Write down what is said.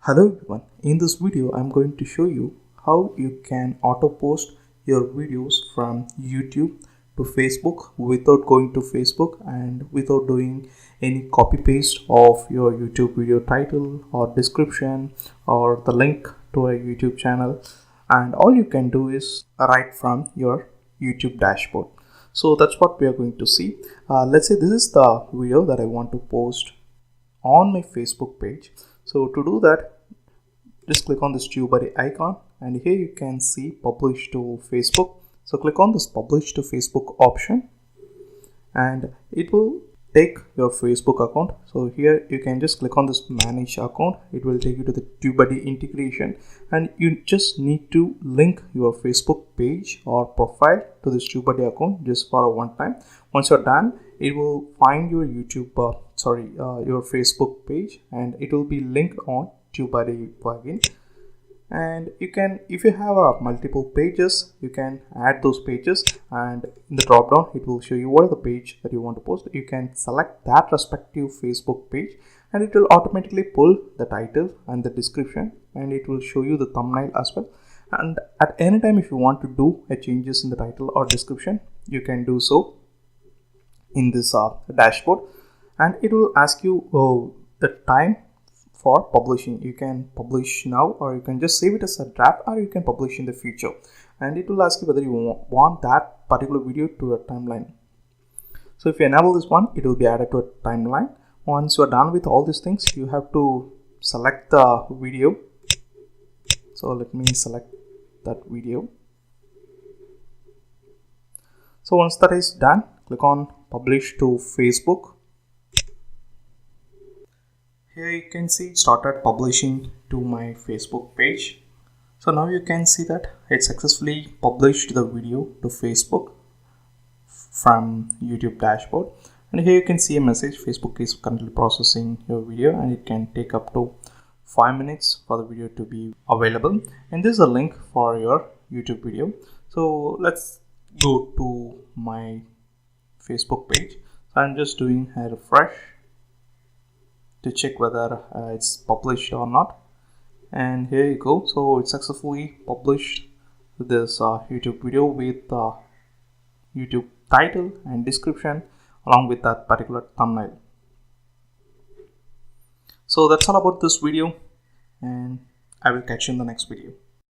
Hello everyone, in this video I'm going to show you how you can auto post your videos from YouTube to Facebook without going to Facebook and without doing any copy paste of your YouTube video title or description or the link to a YouTube channel, and all you can do is write from your YouTube dashboard. So that's what we are going to see. Let's say this is the video that I want to post on my Facebook page. So to do that, just click on this TubeBuddy icon, and here you can see publish to Facebook. So click on this publish to Facebook option and it will take your Facebook account. So here you can just click on this manage account. It will take you to the TubeBuddy integration, and you just need to link your Facebook page or profile to this TubeBuddy account just for a one time. Once you're done, it will find your your Facebook page, and it will be linked on TubeBuddy plugin. And you can, if you have multiple pages, you can add those pages, and in the drop down it will show you what is the page that you want to post. You can select that respective Facebook page, and it will automatically pull the title and the description, and it will show you the thumbnail as well. And at any time, if you want to do a changes in the title or description, you can do so in this dashboard, and it will ask you the time for publishing. You can publish now, or you can just save it as a draft, or you can publish in the future, and it will ask you whether you want that particular video to a timeline. So if you enable this one, it will be added to a timeline. Once you are done with all these things, you have to select the video. So let me select that video. So once that is done, click on publish to Facebook. Here you can see it started publishing to my Facebook page. So now you can see that it successfully published the video to Facebook from YouTube dashboard. And here you can see a message: Facebook is currently processing your video, and it can take up to 5 minutes for the video to be available. And this is a link for your YouTube video. So let's go to my Facebook page. So I'm just doing a refresh to check whether it's published or not, and here you go. So it's successfully published this YouTube video with YouTube title and description along with that particular thumbnail. So that's all about this video, and I will catch you in the next video.